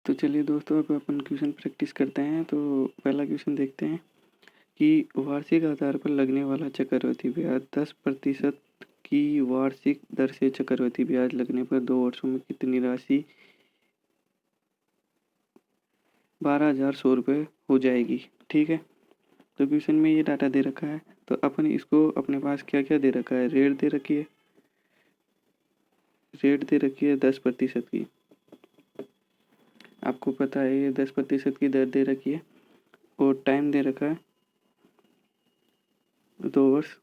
तो चलिए दोस्तों, अब अपन क्वेश्चन प्रैक्टिस करते हैं। तो पहला क्वेश्चन देखते हैं कि वार्षिक आधार पर लगने वाला चक्रवृद्धि ब्याज 10% की वार्षिक दर से चक्रवृद्धि ब्याज लगने पर 2 वर्षों में कितनी राशि 12,100 रुपये हो जाएगी। ठीक है, तो क्वेश्चन में ये डाटा दे रखा है। तो अपन इसको अपने पास क्या क्या दे रखा है, रेट दे रखी है, रेट दे रखी है 10% की। आपको पता है ये 10% की दर दे रखी है और टाइम दे रखा है 2 वर्ष।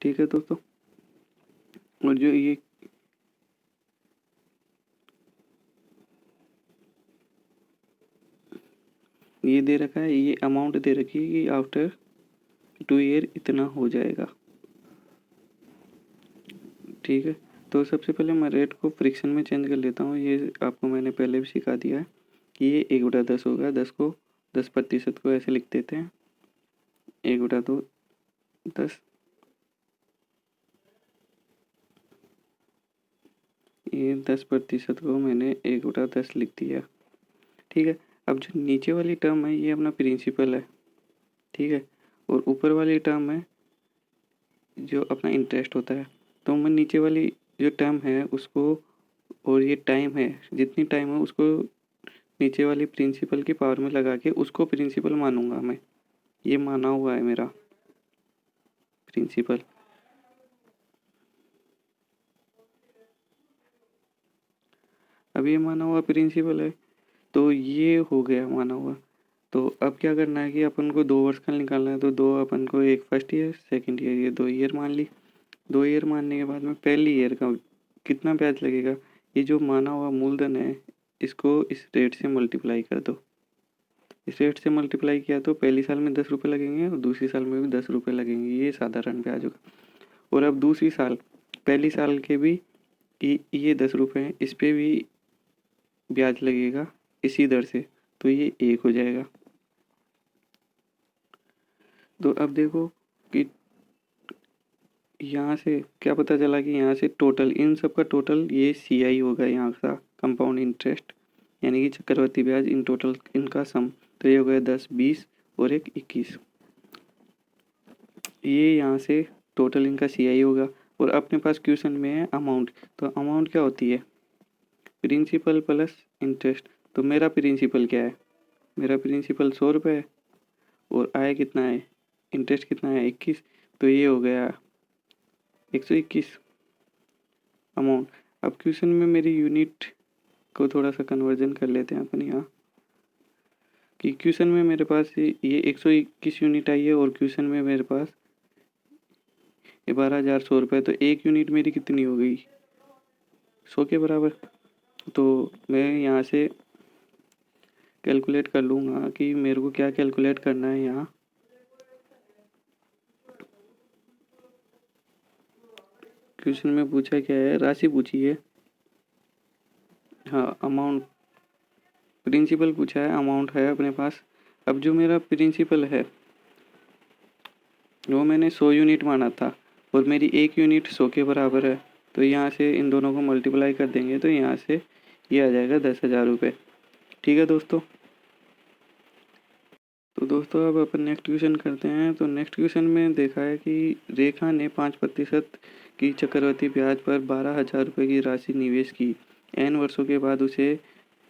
ठीक है दोस्तों, और जो ये दे रखा है, ये अमाउंट दे रखी है कि आफ्टर 2 ईयर इतना हो जाएगा। ठीक है, तो सबसे पहले मैं रेट को फ्रिक्शन में चेंज कर लेता हूँ। ये आपको मैंने पहले भी सिखा दिया है कि ये 1/10 होगा। 10% को ऐसे लिख देते हैं, 1/2 10। ये 10% को मैंने 1/10 लिख दिया। ठीक है, अब जो नीचे वाली टर्म है ये अपना प्रिंसिपल है। ठीक है, और ऊपर वाली टर्म है जो अपना इंटरेस्ट होता है। तो मैं नीचे वाली जो टर्म है उसको, और ये टाइम है, जितनी टाइम है उसको नीचे वाली प्रिंसिपल की पावर में लगा के उसको प्रिंसिपल मानूंगा मैं। ये माना हुआ है मेरा प्रिंसिपल। अब ये माना हुआ प्रिंसिपल है, तो ये हो गया माना हुआ। तो अब क्या करना है कि अपन को 2 वर्ष का निकालना है। तो दो अपन को, एक फर्स्ट ईयर सेकंड ईयर, ये 2 ईयर मान ली। 2 ईयर मानने के बाद में पहली ईयर का कितना ब्याज लगेगा, ये जो माना हुआ मूलधन है इसको इस रेट से मल्टीप्लाई कर दो। इस रेट से मल्टीप्लाई किया तो पहली साल में 10 रुपये लगेंगे और दूसरी साल में भी 10 रुपये लगेंगे। ये साधारण ब्याज होगा। और अब दूसरी साल, पहली साल के भी ये 10 रुपये हैं, इस पर भी ब्याज लगेगा इसी दर से, तो ये 1 हो जाएगा। तो अब देखो कि यहाँ से क्या पता चला कि यहाँ से टोटल, इन सब का टोटल ये CI होगा, यहाँ का कंपाउंड इंटरेस्ट यानी कि चक्रवर्ती ब्याज, इन टोटल इनका सम। तो ये हो गया 10, 20 और एक 21। ये यहाँ से टोटल इनका CI होगा। और अपने पास क्वेश्चन में है अमाउंट। तो अमाउंट क्या होती है, प्रिंसिपल प्लस इंटरेस्ट। तो मेरा प्रिंसिपल क्या है, मेरा प्रिंसिपल 100 रुपये है और आय कितना है, इंटरेस्ट कितना है 21। तो ये हो गया 121 अमाउंट। अब क्वेश्चन में मेरी यूनिट को थोड़ा सा कन्वर्जन कर लेते हैं अपन यहाँ, कि क्वेश्चन में मेरे पास ये 121 यूनिट आई है और क्वेश्चन में मेरे पास ये 12,100 रुपये। तो एक यूनिट मेरी कितनी हो गई, 100 के बराबर। तो मैं यहाँ से कैलकुलेट कर लूँगा कि मेरे को क्या कैलकुलेट करना है यहाँ। क्वेश्चन में पूछा क्या है, राशि पूछी है। हाँ, अमाउंट, प्रिंसिपल पूछा है, अमाउंट है अपने पास। अब जो मेरा प्रिंसिपल है वो मैंने 100 यूनिट माना था और मेरी एक यूनिट 100 के बराबर है। तो यहाँ से इन दोनों को मल्टीप्लाई कर देंगे तो यहाँ से ये आ जाएगा 10,000 रुपये। ठीक है दोस्तों, तो दोस्तों अब अपन नेक्स्ट क्वेश्चन करते हैं। तो नेक्स्ट क्वेश्चन में देखा है कि रेखा ने 5% की चक्रवृद्धि ब्याज पर 12,000 रुपये की राशि निवेश की। n वर्षों के बाद उसे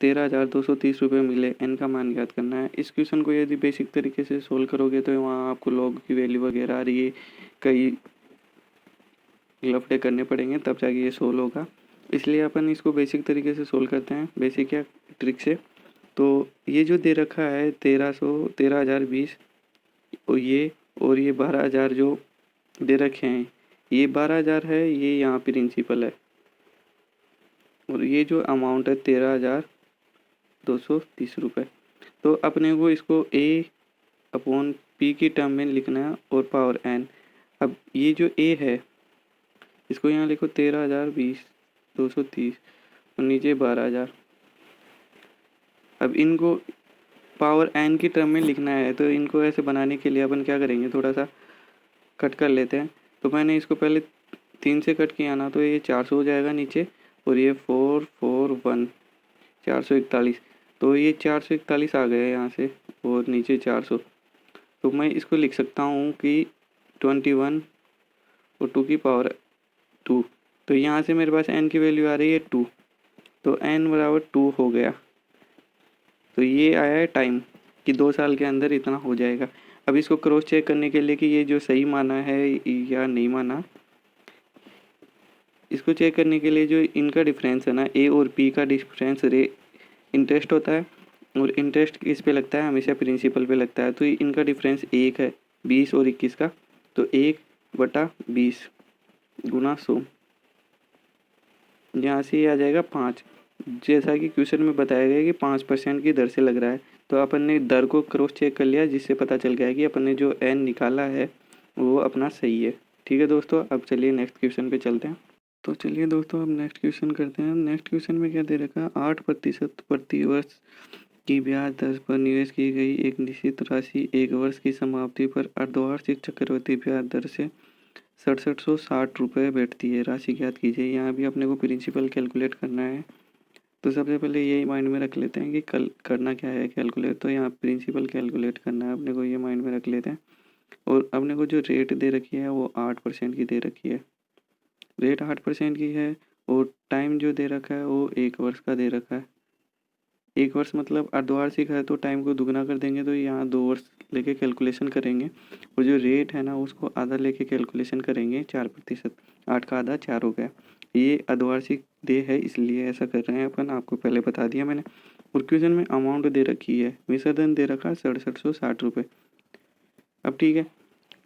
13,230 रुपये मिले। n का मान ज्ञात करना है। इस क्वेश्चन को यदि बेसिक तरीके से सोल्व करोगे तो वहाँ आपको लॉग की वैल्यू वगैरह आ रही है, कई लफड़े करने पड़ेंगे तब जाके ये सोल्व होगा। इसलिए अपन इसको बेसिक तरीके से सोल्व करते हैं, बेसिक या ट्रिक से। तो ये जो दे रखा है 13,020 और ये 12,000 जो दे रखे हैं, ये 12,000 है, ये यहाँ प्रिंसिपल है। और ये जो अमाउंट है 13,230 रुपये। तो अपने को इसको A/P की टर्म में लिखना है और पावर n। अब ये जो A है इसको यहाँ लिखो 13,020/230 और नीचे 12,000। अब इनको पावर n की टर्म में लिखना है, तो इनको ऐसे बनाने के लिए अपन क्या करेंगे, थोड़ा सा कट कर लेते हैं। तो मैंने इसको पहले 3 से कट किया ना, तो ये 400 हो जाएगा नीचे, और ये 441 441, तो ये 441 आ गया यहाँ से और नीचे 400। तो मैं इसको लिख सकता हूँ कि 21 और 2 की पावर 2। तो यहाँ से मेरे पास n की वैल्यू आ रही है 2, तो n बराबर 2 हो गया। तो ये आया है टाइम कि 2 साल के अंदर इतना हो जाएगा। अब इसको क्रॉस चेक करने के लिए कि ये जो सही माना है या नहीं माना, इसको चेक करने के लिए जो इनका डिफरेंस है ना, ए और पी का डिफरेंस इंटरेस्ट होता है, और इंटरेस्ट किस पे लगता है, हमेशा प्रिंसिपल पे लगता है। तो इनका डिफरेंस 1 है 20 और 21 का, तो 1/20 गुना 100, यहाँ से ये आ जाएगा 5। जैसा कि क्वेश्चन में बताया गया कि 5% की दर से लग रहा है, तो अपन ने दर को क्रॉस चेक कर लिया, जिससे पता चल गया कि अपन ने जो n निकाला है वो अपना सही है। ठीक है दोस्तों, अब चलिए नेक्स्ट क्वेश्चन पे चलते हैं। तो चलिए दोस्तों, अब नेक्स्ट क्वेश्चन करते हैं। नेक्स्ट क्वेश्चन में क्या दे रखा है, 8% प्रति वर्ष की ब्याज दर पर निवेश की गई एक निश्चित राशि 1 वर्ष की समाप्ति पर अर्धवार्षिक चक्रवृद्धि ब्याज दर से 6760 रुपये बैठती है। राशि ज्ञात कीजिए। यहाँ भी अपने को प्रिंसिपल कैलकुलेट करना है, तो सबसे पहले यही माइंड में रख लेते हैं कि कल करना क्या है कैलकुलेट। तो यहाँ प्रिंसिपल कैलकुलेट करना है अपने को, ये माइंड में रख लेते हैं। और अपने को जो रेट दे रखी है वो 8% की दे रखी है, रेट 8% की है। और टाइम जो दे रखा है वो 1 वर्ष का दे रखा है। 1 वर्ष मतलब अर्धवार्षिक है, तो टाइम को दुगना कर देंगे, तो यहाँ 2 वर्ष लेके कैलकुलेशन करेंगे। और जो रेट है ना उसको आधा लेके कैलकुलेशन करेंगे, 4%। 8 का आधा 4 हो गया। ये अर्धवार्षिक दे है इसलिए ऐसा कर रहे हैं अपन, आपको पहले बता दिया मैंने। और क्वेश्चन में अमाउंट दे रखी है, विसर्जन दे रखा है 6760 रुपये। अब ठीक है,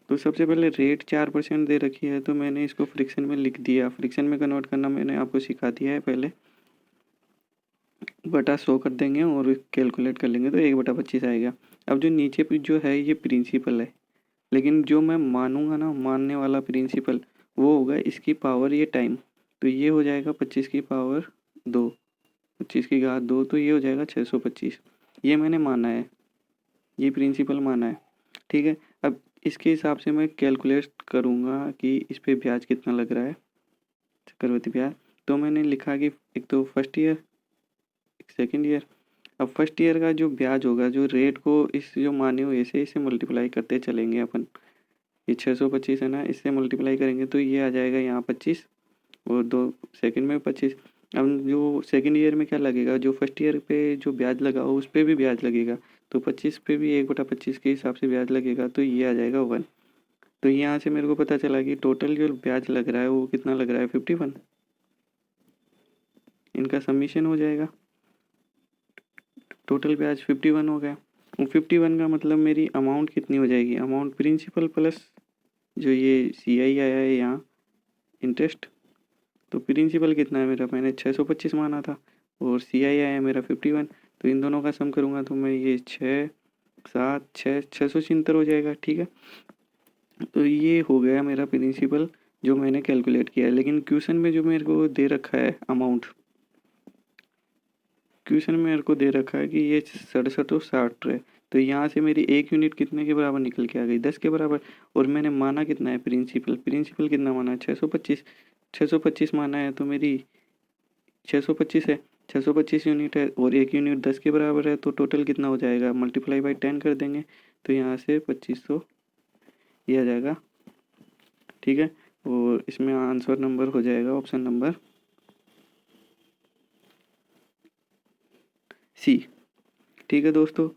तो सबसे पहले रेट 4% दे रखी है, तो मैंने इसको फ्रिक्शन में लिख दिया। फ्रिक्शन में कन्वर्ट करना मैंने आपको सिखा दिया है पहले, बटा 100 कर देंगे और कैलकुलेट कर लेंगे, तो 1/25 आएगा। अब जो नीचे पे जो है ये प्रिंसिपल है, लेकिन जो मैं मानूंगा ना, मानने वाला प्रिंसिपल, वो होगा इसकी पावर ये टाइम। तो ये हो जाएगा 25 की पावर 2, 25 की घात 2, तो ये हो जाएगा 625। ये मैंने माना है, ये प्रिंसिपल माना है। ठीक है, अब इसके हिसाब से मैं कैलकुलेट करूँगा कि इस पर ब्याज कितना लग रहा है, चक्रवृद्धि ब्याज। तो मैंने लिखा कि एक तो फर्स्ट ईयर, एक सेकेंड ईयर। अब फर्स्ट ईयर का जो ब्याज होगा, जो रेट को इस जो माने हुए से इसे मल्टीप्लाई करते चलेंगे अपन। ये 625 है ना, इससे मल्टीप्लाई करेंगे तो ये आ जाएगा यहाँ 25, और 2 सेकंड में 25। अब जो सेकंड ईयर में क्या लगेगा, जो फर्स्ट ईयर पे जो ब्याज लगा हो उस पर भी ब्याज लगेगा, तो 25 पे भी 1/25 के हिसाब से ब्याज लगेगा, तो ये आ जाएगा 1। तो यहाँ से मेरे को पता चला कि टोटल जो ब्याज लग रहा है वो कितना लग रहा है, 51। इनका सबमिशन हो जाएगा, टोटल ब्याज 51 हो गया। 51 का मतलब मेरी अमाउंट कितनी हो जाएगी, अमाउंट प्रिंसिपल प्लस जो ये CI आया है यहाँ इंटरेस्ट। तो प्रिंसिपल कितना है मेरा, मैंने 625 माना था, और CI आया है मेरा 51। तो इन दोनों का सम करूँगा तो मैं ये 6 7 676 हो जाएगा। ठीक है, तो ये हो गया मेरा प्रिंसिपल जो मैंने कैलकुलेट किया है। लेकिन क्वेश्चन में जो मेरे को दे रखा है अमाउंट, क्वेश्चन में मेरे को दे रखा है कि ये 6760 है, तो यहाँ से मेरी 1 यूनिट कितने के बराबर निकल के आ गई, 10 के बराबर। और मैंने माना कितना है प्रिंसिपल, प्रिंसिपल कितना माना है, 625। 625 माना है, तो मेरी 625 है, 625 यूनिट है, और 1 यूनिट 10 के बराबर है, तो टोटल कितना हो जाएगा, मल्टीप्लाई बाई 10 कर देंगे, तो यहाँ से 2500 ये आ जाएगा। ठीक है, और इसमें आंसर नंबर हो जाएगा ऑप्शन नंबर C। ठीक है दोस्तों,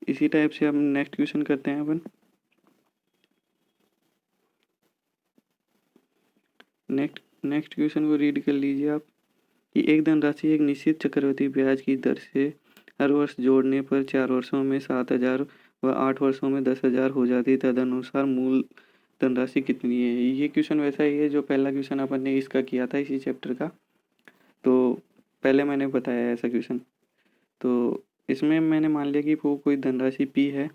इसी टाइप से हम नेक्स्ट क्वेश्चन करते हैं अपन। नेक्स्ट क्वेश्चन को रीड कर लीजिए आप कि एक धनराशि एक निश्चित चक्रवृद्धि ब्याज की दर से हर वर्ष जोड़ने पर 4 वर्षों में 7000 व 8 वर्षों में 10,000 हो जाती, तदनुसार मूल धनराशि कितनी है। ये क्वेश्चन वैसा ही है जो पहला क्वेश्चन अपन ने इसका किया था इसी चैप्टर का, तो पहले मैंने बताया ऐसा क्वेश्चन। तो इसमें मैंने मान लिया कि वो कोई धनराशि P है,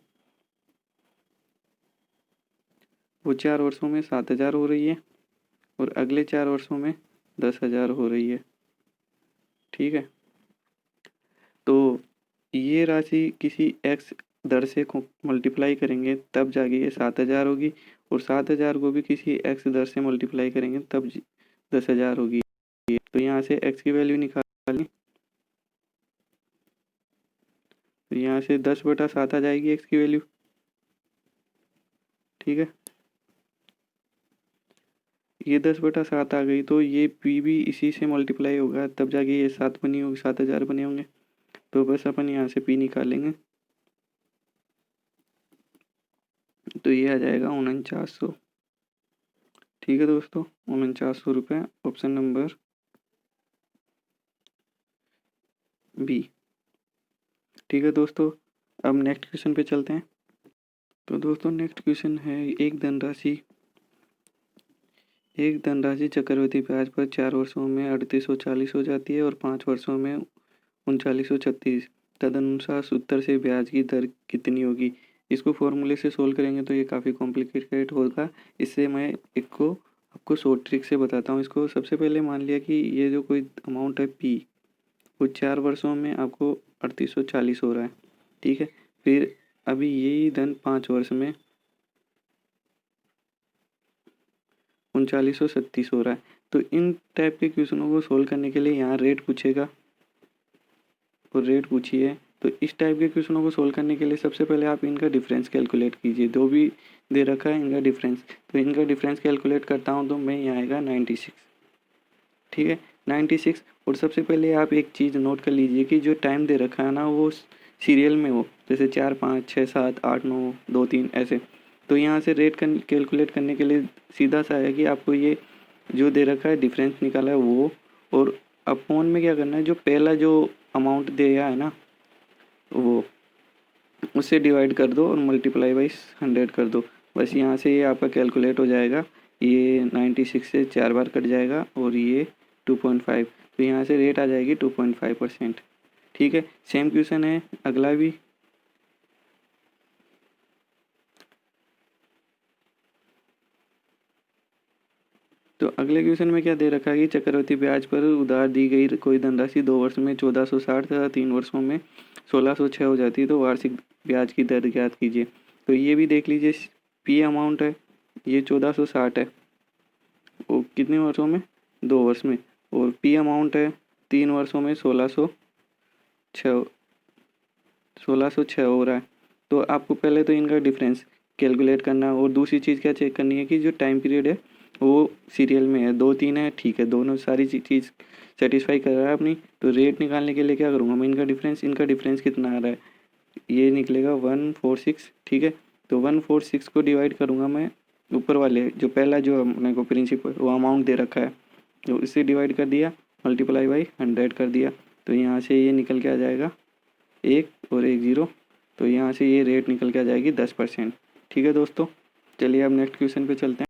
वो 4 वर्षों में 7000 हो रही है, और अगले 4 वर्षों में 10,000 हो रही है। ठीक है, तो ये राशि किसी x दर से मल्टीप्लाई करेंगे तब जाके ये 7000 होगी, और 7000 को भी किसी x दर से मल्टीप्लाई करेंगे तब 10,000 होगी। तो यहाँ से x की वैल्यू निकालें, यहाँ से 10/7 आ जाएगी एक्स की वैल्यू। ठीक है, ये 10/7 आ गई तो ये पी भी इसी से मल्टीप्लाई होगा, तब जाके ये 7 बनी होगी, 7000 बने होंगे। तो बस अपन यहाँ से पी निकालेंगे तो ये आ जाएगा 4900। ठीक है दोस्तों, 4900 रुपये, ऑप्शन नंबर बी। ठीक है दोस्तों, अब नेक्स्ट क्वेश्चन पे चलते हैं। तो दोस्तों नेक्स्ट क्वेश्चन है, एक धनराशि चक्रवृद्धि ब्याज पर 4 वर्षों में 3840 हो जाती है और 5 वर्षों में 3936। तदनुसार सूत्र से ब्याज की दर कितनी होगी। इसको फॉर्मूले से सोल्व करेंगे तो ये काफ़ी कॉम्प्लिकेटेड होगा, इससे मैं आपको शॉर्ट ट्रिक से बताता हूँ। इसको सबसे पहले मान लिया कि ये जो कोई अमाउंट है पी, वो 4 वर्षों में आपको 3840 हो रहा है। ठीक है, फिर अभी यही धन 5 वर्ष में 3936 हो रहा है। तो इन टाइप के क्वेश्चनों को सोल्व करने के लिए यहाँ रेट पूछेगा और रेट पूछिए। तो इस टाइप के क्वेश्चनों को सोल्व करने के लिए सबसे पहले आप इनका डिफरेंस कैलकुलेट कीजिए। दो भी दे रखा है इनका डिफरेंस, तो इनका डिफरेंस कैलकुलेट करता हूँ तो मैं यहाँ आएगा 96। ठीक है, 96। और सबसे पहले आप एक चीज़ नोट कर लीजिए कि जो टाइम दे रखा है ना वो सीरियल में हो, जैसे 4 5 6 7 8 9 2 3 ऐसे। तो यहाँ से रेट कैलकुलेट करने के लिए सीधा सा है कि आपको ये जो दे रखा है डिफरेंस निकाला है वो, और अपॉन में क्या करना है, जो पहला जो अमाउंट दिया है ना वो, उससे डिवाइड कर दो और मल्टीप्लाई बाई 100 कर दो। बस यहाँ से ये आपका कैलकुलेट हो जाएगा। ये 96 से 4 बार कट जाएगा और ये 2.5, तो यहाँ से रेट आ जाएगी 2.5%। ठीक है, सेम क्वेश्चन है अगला भी। तो अगले क्वेश्चन में क्या दे रखा है कि चक्रवृद्धि ब्याज पर उधार दी गई कोई धनराशि 2 वर्ष में 1460 तथा 3 वर्षों में 1606 हो जाती है, तो वार्षिक ब्याज की दर ज्ञात कीजिए। तो ये भी देख लीजिए, पी अमाउंट है ये 1460 है, वो कितने वर्षों में, 2 वर्ष में, और पी अमाउंट है 3 वर्षों में 1606 हो रहा है। तो आपको पहले तो इनका डिफरेंस कैलकुलेट करना, और दूसरी चीज़ क्या चेक करनी है कि जो टाइम पीरियड है वो सीरियल में है, 2 3 है। ठीक है, दोनों सारी चीज़ सेटिस्फाई कर रहा है अपनी। तो रेट निकालने के लिए क्या करूँगा मैं, इनका डिफरेंस कितना आ रहा है, ये निकलेगा 146। ठीक है, तो 146 को डिवाइड करूँगा मैं ऊपर वाले जो पहला जो अपने को प्रिंसिपल वो अमाउंट दे रखा है, तो इससे डिवाइड कर दिया, मल्टीप्लाई बाई 100 कर दिया। तो यहाँ से ये निकल के आ जाएगा 1 और 1 0। तो यहाँ से ये रेट निकल के आ जाएगी 10%। ठीक है दोस्तों, चलिए अब नेक्स्ट क्वेश्चन पे चलते हैं।